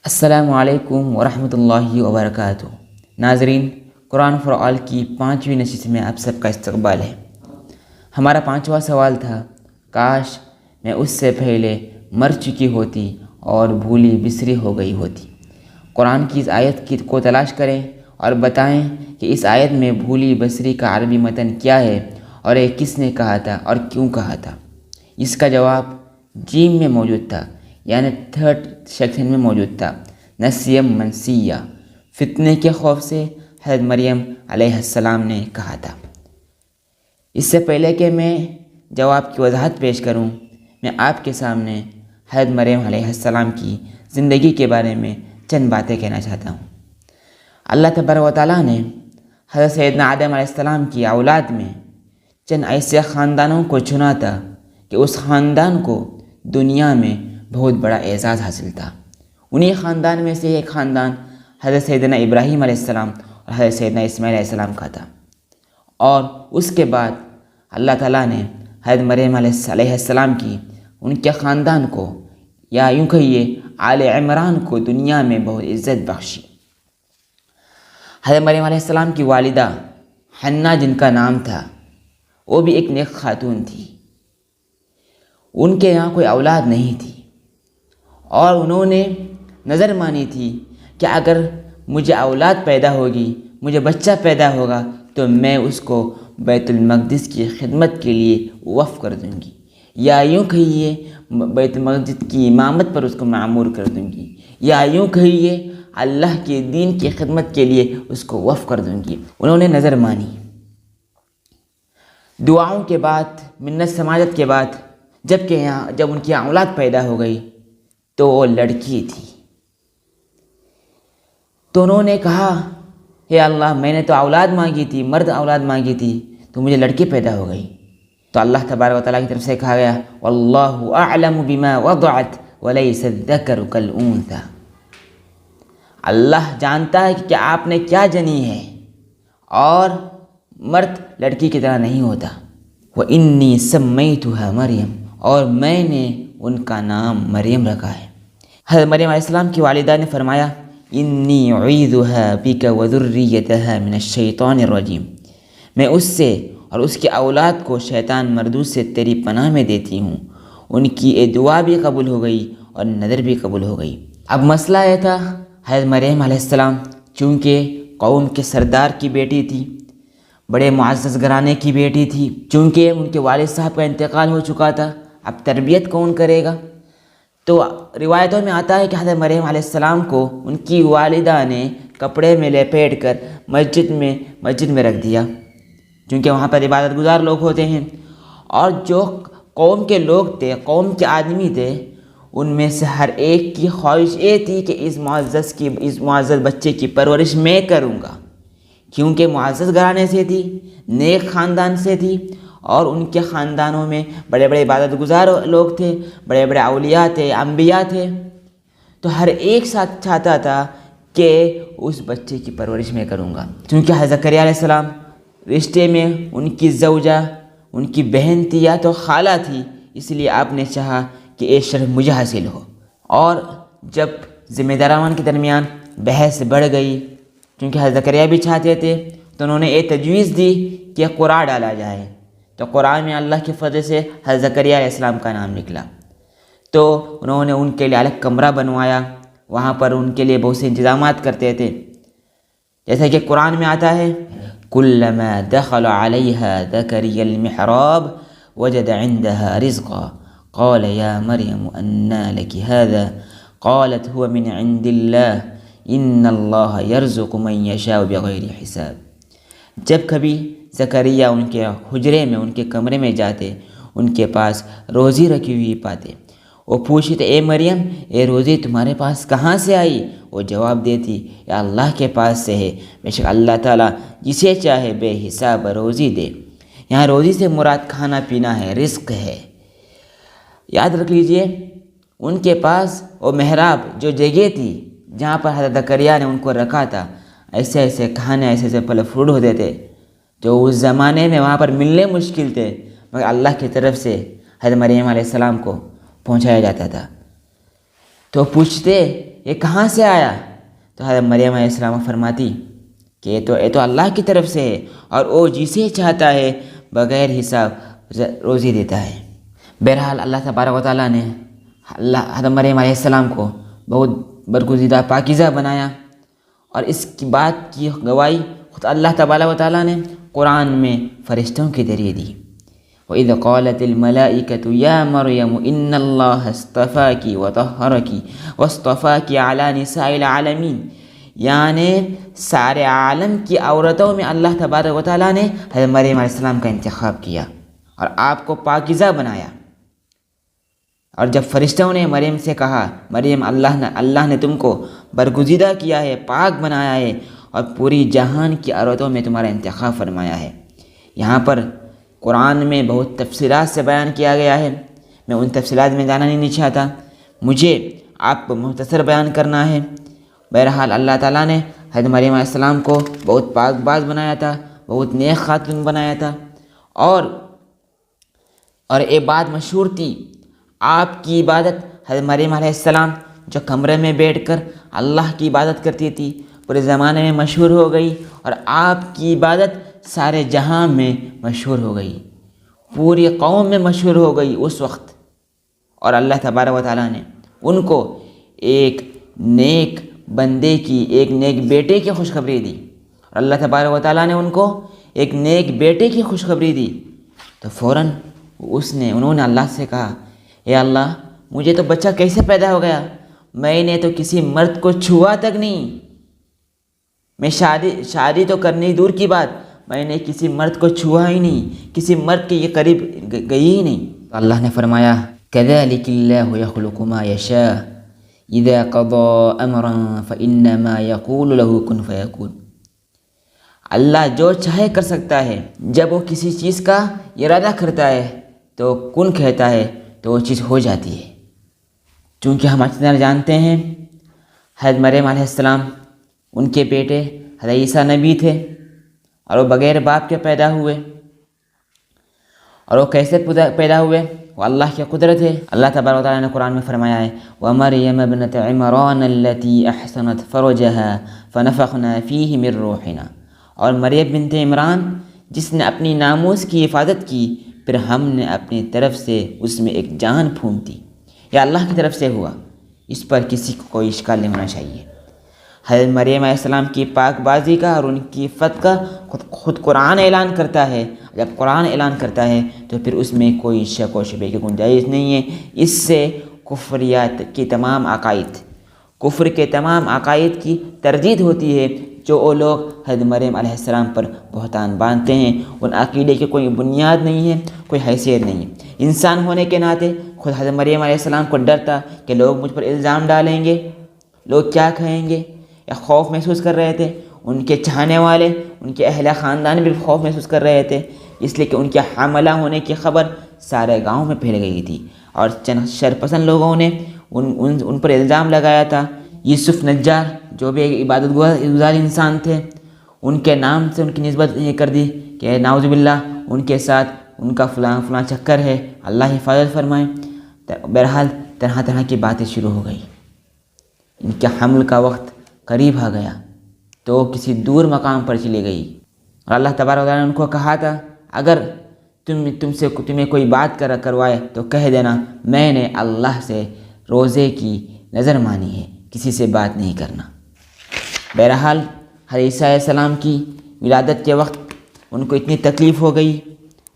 السلام علیکم ورحمۃ اللہ وبرکاتہ۔ ناظرین، قرآن فار آل کی 5ویں نشست میں آپ سب کا استقبال ہے۔ ہمارا 5واں سوال تھا، کاش میں اس سے پہلے مر چکی ہوتی اور بھولی بسری ہو گئی ہوتی۔ قرآن کی اس آیت کو تلاش کریں اور بتائیں کہ اس آیت میں بھولی بسری کا عربی متن کیا ہے اور یہ کس نے کہا تھا اور کیوں کہا تھا۔ اس کا جواب جیم میں موجود تھا، یعنی 3rd سیکشن میں موجود تھا۔ نسیم منسیہ، فتنے کے خوف سے حضرت مریم علیہ السلام نے کہا تھا۔ اس سے پہلے کہ میں جواب کی وضاحت پیش کروں، میں آپ کے سامنے حضرت مریم علیہ السلام کی زندگی کے بارے میں چند باتیں کہنا چاہتا ہوں۔ اللہ تبارک و تعالیٰ نے حضرت سیدنا آدم علیہ السلام کی اولاد میں چند ایسے خاندانوں کو چنا تھا کہ اس خاندان کو دنیا میں بہت بڑا اعزاز حاصل تھا۔ انہی خاندان میں سے ایک خاندان حضرت سیدنا ابراہیم علیہ السلام اور حضرت سیدنا اسماعیل علیہ السلام کا تھا، اور اس کے بعد اللہ تعالیٰ نے حضرت مریم علیہ السلام کی ان کے خاندان کو، یا یوں کہیے آل عمران کو، دنیا میں بہت عزت بخشی۔ حضرت مریم علیہ السلام کی والدہ حنا جن کا نام تھا، وہ بھی ایک نیک خاتون تھی۔ ان کے یہاں کوئی اولاد نہیں تھی، اور انہوں نے نظر مانی تھی کہ اگر مجھے اولاد پیدا ہوگی، مجھے بچہ پیدا ہوگا، تو میں اس کو بیت المقدس کی خدمت کے لیے وقف کر دوں گی، یا یوں کہیے بیت المقدس کی امامت پر اس کو معمور کر دوں گی، یا یوں کہیے اللہ کے دین کی خدمت کے لیے اس کو وقف کر دوں گی۔ انہوں نے نظر مانی۔ دعاؤں کے بعد، منت سماجت کے بعد، جب ان کی اولاد پیدا ہو گئی تو وہ لڑکی تھی، تو انہوں نے کہا، اے اللہ، میں نے تو اولاد مانگی تھی، مرد اولاد مانگی تھی، تو مجھے لڑکی پیدا ہو گئی۔ تو اللہ تبارک و تعالیٰ کی طرف سے کہا گیا، واللہ اعلم بما وضعت ولیس الذکر کالانثی، اللہ جانتا ہے کہ آپ نے کیا جنی ہے، اور مرد لڑکی کی طرح نہیں ہوتا۔ وانی سمیتها مریم، اور میں نے ان کا نام مریم رکھا ہے۔ حضرت مریم علیہ السلام کی والدہ نے فرمایا، انی اعیذها بک وذریتها من الشیطان الرجیم، میں اس سے اور اس کی اولاد کو شیطان مردود سے تیری پناہ میں دیتی ہوں۔ ان کی یہ دعا بھی قبول ہو گئی اور نظر بھی قبول ہو گئی۔ اب مسئلہ یہ تھا، حضرت مریم علیہ السلام چونکہ قوم کے سردار کی بیٹی تھی، بڑے معزز گھرانے کی بیٹی تھی، چونکہ ان کے والد صاحب کا انتقال ہو چکا تھا، اب تربیت کون کرے گا؟ تو روایتوں میں آتا ہے کہ حضرت مریم علیہ السلام کو ان کی والدہ نے کپڑے میں لپیٹ کر مسجد میں رکھ دیا، چونکہ وہاں پر عبادت گزار لوگ ہوتے ہیں، اور جو قوم کے لوگ تھے، قوم کے آدمی تھے، ان میں سے ہر ایک کی خواہش یہ تھی کہ اس معزز بچے کی پرورش میں کروں گا، کیونکہ معزز گھرانے سے تھی، نیک خاندان سے تھی، اور ان کے خاندانوں میں بڑے بڑے عبادت گزار لوگ تھے، بڑے بڑے اولیاء تھے، انبیاء تھے، تو ہر ایک ساتھ چاہتا تھا کہ اس بچے کی پرورش میں کروں گا۔ چونکہ حضرت زکریا علیہ السلام رشتے میں ان کی زوجہ، ان کی بہن تھی یا تو خالہ تھی، اس لیے آپ نے چاہا کہ یہ شرف مجھے حاصل ہو۔ اور جب ذمہ داران کے درمیان بحث بڑھ گئی، کیونکہ حضرت زکریا بھی چاہتے تھے، تو انہوں نے یہ تجویز دی کہ قرعہ ڈالا جائے، تو قرآن میں اللہ کے فضل سے حضرت زکریا علیہ السلام کا نام نکلا۔ تو انہوں نے ان کے لیے الگ کمرہ بنوایا، وہاں پر ان کے لیے بہت سے انتظامات کرتے تھے، جیسا کہ قرآن میں آتا ہے، کلما دخل علیہا زکریا المحراب وجد عندها رزقا قال یا مریم انا لک هذا قالت هو من عند اللہ ان اللہ یرزق من یشاء بغیر حساب۔ جب کبھی زکریا ان کے حجرے میں، ان کے کمرے میں جاتے، ان کے پاس روزی رکھی ہوئی پاتے، وہ پوچھتے، اے مریم، یہ روزی تمہارے پاس کہاں سے آئی؟ وہ جواب دیتی، یا اللہ کے پاس سے ہے، بے شک اللہ تعالیٰ جسے چاہے بے حساب روزی دے۔ یہاں روزی سے مراد کھانا پینا ہے، رزق ہے۔ یاد رکھ لیجئے، ان کے پاس وہ محراب جو جگہ تھی جہاں پر حضرت زکریا نے ان کو رکھا تھا، ایسے ایسے کھانے، ایسے ایسے پھل فروٹ ہوتے تھے جو اس زمانے میں وہاں پر ملنے مشکل تھے، مگر اللہ کی طرف سے حضرت مریم علیہ السلام کو پہنچایا جاتا تھا۔ تو پوچھتے، یہ کہاں سے آیا؟ تو حضرت مریم علیہ السلام فرماتی کہ یہ تو اللہ کی طرف سے ہے، اور وہ جسے چاہتا ہے بغیر حساب روزی دیتا ہے۔ بہرحال اللہ تبارک و تعالیٰ نے حضرت مریم علیہ السلام کو بہت برگزیدہ پاکیزہ بنایا، اور اس کی بات کی گواہی خود اللہ تبارک و تعالیٰ نے قرآن میں فرشتوں کے ذریعے دی۔ وَإِذْ قَالَتِ الْمَلَائِكَةُ يَا مَرْيَمُ إِنَّ اللَّهَ اصْطَفَاكِ وَطَهَّرَكِ وَاصْطَفَاكِ عَلَى نِسَاءِ الْعَالَمِينَ، یعنی سارے عالم کی عورتوں میں اللہ تبارک و تعالیٰ نے حضرت مریم علیہ السلام کا انتخاب کیا اور آپ کو پاکیزہ بنایا۔ اور جب فرشتوں نے مریم سے کہا، مریم اللہ نے تم کو برگزیدہ کیا ہے، پاک بنایا ہے، اور پوری جہان کی عورتوں میں تمہارا انتخاب فرمایا ہے۔ یہاں پر قرآن میں بہت تفصیلات سے بیان کیا گیا ہے، میں ان تفصیلات میں جانا نہیں چاہتا، مجھے آپ کو مختصر بیان کرنا ہے۔ بہرحال اللہ تعالیٰ نے حضرت مریم علیہ السلام کو بہت پاک باز بنایا تھا، بہت نیک خاتون بنایا تھا، اور ایک بات مشہور تھی، آپ کی عبادت حضرت مریم علیہ السلام جو کمرے میں بیٹھ کر اللہ کی عبادت کرتی تھی پورے زمانے میں مشہور ہو گئی، اور آپ کی عبادت سارے جہاں میں مشہور ہو گئی، پوری قوم میں مشہور ہو گئی اس وقت۔ اور اللہ تبارک و تعالیٰ نے ان کو ایک نیک بندے کی، ایک نیک بیٹے کی خوشخبری دی، اور اللہ تبارک و تعالیٰ نے ان کو ایک نیک بیٹے کی خوشخبری دی، تو فوراً انہوں نے اللہ سے کہا، اے اللہ مجھے تو بچہ کیسے پیدا ہو گیا؟ میں نے تو کسی مرد کو چھوا تک نہیں، میں شادی تو کرنی دور کی بات، میں نے کسی مرد کو چھوا ہی نہیں، کسی مرد کے یہ قریب گئی ہی نہیں۔ تو اللہ نے فرمایا، كَذَلِكِ اللَّهُ يَخْلُقُ مَا يَشَاءُ إِذَا قَضَى أَمْرًا فَإِنَّمَا يَقُولُ لَهُ كُن فَيَكُونُ، اللہ جو چاہے کر سکتا ہے، جب وہ کسی چیز کا ارادہ کرتا ہے تو کن کہتا ہے تو وہ چیز ہو جاتی ہے۔ چونکہ ہم اچھی طرح جانتے ہیں حضرت مریم علیہ السلام ان کے بیٹے حضرت عیسیٰ نبی تھے، اور وہ بغیر باپ کے پیدا ہوئے، اور وہ کیسے پیدا ہوئے؟ وہ اللہ کی قدرت ہے۔ اللہ تبارک و تعالیٰ نے قرآن میں فرمایا ہے، وَمَرْيَمَ ابْنَتَ عِمْرَانَ الَّتِي أَحْصَنَتْ فَرْجَهَا فَنَفَخْنَا فِيهِ مِنْ رُوحِنَا، اور مریم بنت عمران جس نے اپنی ناموس کی حفاظت کی، پھر ہم نے اپنی طرف سے اس میں ایک جان پھونک دی۔ یہ اللہ کی طرف سے ہوا، اس پر کسی کو کوئی اشکال نہیں ہونا چاہیے۔ حضرت مریم علیہ السلام کی پاک بازی کا اور ان کی عفت کا خود قرآن اعلان کرتا ہے۔ جب قرآن اعلان کرتا ہے تو پھر اس میں کوئی شک و شبہ کی گنجائش نہیں ہے۔ اس سے کفر کے تمام عقائد کی تردید ہوتی ہے جو وہ لوگ حضرت مریم علیہ السلام پر بہتان باندھتے ہیں۔ ان عقیدے کی کوئی بنیاد نہیں ہے، کوئی حیثیت نہیں ہے۔ انسان ہونے کے ناطے خود حضرت مریم علیہ السلام کو ڈر تھا کہ لوگ مجھ پر الزام ڈالیں گے، لوگ کیا کہیں گے، یا خوف محسوس کر رہے تھے۔ ان کے چاہنے والے، ان کے اہل خاندان بھی خوف محسوس کر رہے تھے، اس لیے کہ ان کے حاملہ ہونے کی خبر سارے گاؤں میں پھیل گئی تھی، اور چند شرپسند لوگوں نے ان پر الزام لگایا تھا۔ یوسف نجار جو بھی ایک عبادت گزار انسان تھے، ان کے نام سے ان کی نسبت یہ کر دی کہ نعوذ باللہ ان کے ساتھ ان کا فلاں چکر ہے، اللہ حفاظت فرمائے۔ بہرحال طرح کی باتیں شروع ہو گئی۔ ان کے حمل کا وقت قریب آ گیا تو کسی دور مقام پر چلی گئی، اور اللہ تبارک و تعالیٰ نے ان کو کہا تھا، اگر تمہیں کوئی بات کروائے تو کہہ دینا میں نے اللہ سے روزے کی نظر مانی ہے، کسی سے بات نہیں کرنا۔ بہرحال حضرت عیسیٰ علیہ السلام کی ولادت کے وقت ان کو اتنی تکلیف ہو گئی،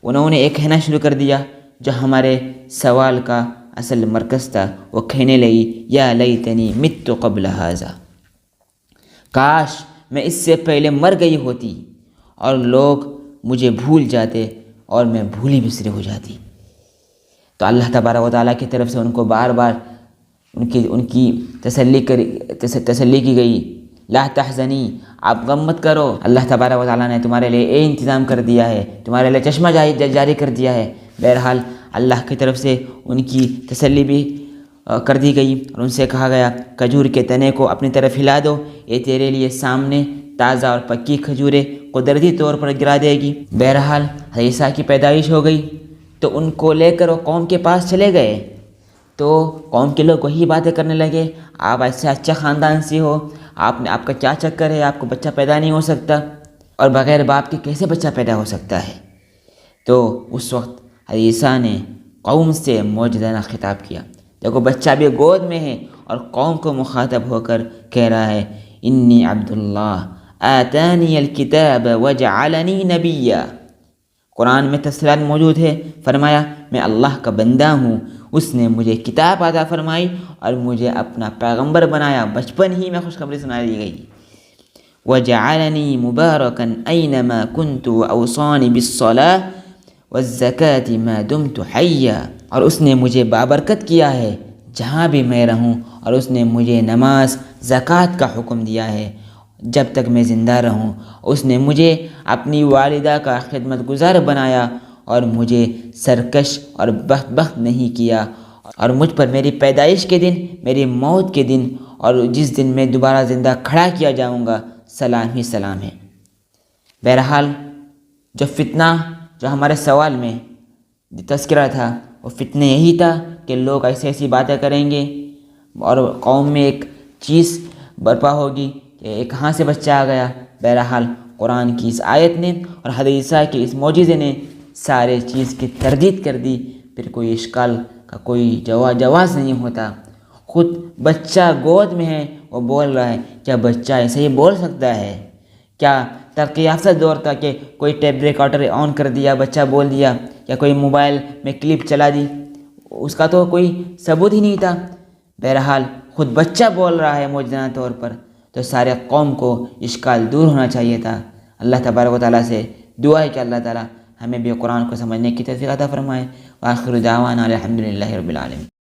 انہوں نے ایک کہنا شروع کر دیا جو ہمارے سوال کا اصل مرکز تھا۔ وہ کہنے لگی، یا لیتنی مت قبل ھذا، کاش میں اس سے پہلے مر گئی ہوتی اور لوگ مجھے بھول جاتے اور میں بھولی بسری ہو جاتی۔ تو اللہ تبارک و تعالیٰ کی طرف سے ان کو بار بار ان کی تسلی کی گئی، لا تحزنی، آپ غم مت کرو، اللہ تبارک و تعالیٰ نے تمہارے لیے انتظام کر دیا ہے، تمہارے لیے چشمہ جاری کر دیا ہے۔ بہرحال اللہ کی طرف سے ان کی تسلی بھی کر دی گئی، اور ان سے کہا گیا کھجور کے تنے کو اپنی طرف ہلا دو، یہ تیرے لیے سامنے تازہ اور پکی کھجوریں قدرتی طور پر گرا دے گی۔ بہرحال عیسیٰ کی پیدائش ہو گئی تو ان کو لے کر وہ قوم کے پاس چلے گئے، تو قوم کے لوگ وہی باتیں کرنے لگے، آپ ایسے اچھا خاندان سے ہو، آپ کا کیا چکر ہے، آپ کو بچہ پیدا نہیں ہو سکتا، اور بغیر باپ کے کیسے بچہ پیدا ہو سکتا ہے؟ تو اس وقت عیسیٰ نے قوم سے موجزانہ خطاب کیا۔ دیکھو بچہ بھی گود میں ہے اور قوم کو مخاطب ہو کر کہہ رہا ہے انی عبداللہ آتانی الکتاب وجعلنی نبیا۔ قرآن میں تفصیلات موجود ہے، فرمایا میں اللہ کا بندہ ہوں، اس نے مجھے کتاب عطا فرمائی اور مجھے اپنا پیغمبر بنایا، بچپن ہی میں خوشخبری سنا دی گئی۔ وجعلنی مبارکا اینما کنت واوصانی بالصلاۃ والزکاۃ ما دمت حیا، اور اس نے مجھے بابرکت کیا ہے جہاں بھی میں رہوں، اور اس نے مجھے نماز زکوٰۃ کا حکم دیا ہے جب تک میں زندہ رہوں۔ اس نے مجھے اپنی والدہ کا خدمت گزار بنایا اور مجھے سرکش اور بخت نہیں کیا، اور مجھ پر میری پیدائش کے دن، میری موت کے دن اور جس دن میں دوبارہ زندہ کھڑا کیا جاؤں گا سلام ہی سلام ہے۔ بہرحال جو فتنہ جو ہمارے سوال میں تذکرہ تھا وہ فتنہ یہی تھا کہ لوگ ایسی باتیں کریں گے اور قوم میں ایک چیز برپا ہوگی کہ یہ کہاں سے بچہ آ گیا۔ بہرحال قرآن کی اس آیت نے اور حضرت عیسیٰ کے اس معجزے نے سارے چیز کی تردید کر دی، پھر کوئی اشکال کا کوئی جواز نہیں ہوتا۔ خود بچہ گود میں ہے، وہ بول رہا ہے، کیا بچہ ایسے ہی بول سکتا ہے؟ کیا ترقی یافتہ دور تھا کہ کوئی ٹیپ ریکارڈر آن کر دیا بچہ بول دیا، یا کوئی موبائل میں کلپ چلا دی، اس کا تو کوئی ثبوت ہی نہیں تھا۔ بہرحال خود بچہ بول رہا ہے معجزانہ طور پر، تو سارے قوم کو اشکال دور ہونا چاہیے تھا۔ اللہ تبارک و تعالیٰ سے دعا ہے کہ اللہ تعالیٰ ہمیں بھی قرآن کو سمجھنے کی توفیق عطا فرمائے۔ وآخر دعوانا الحمد للہ رب العالمین۔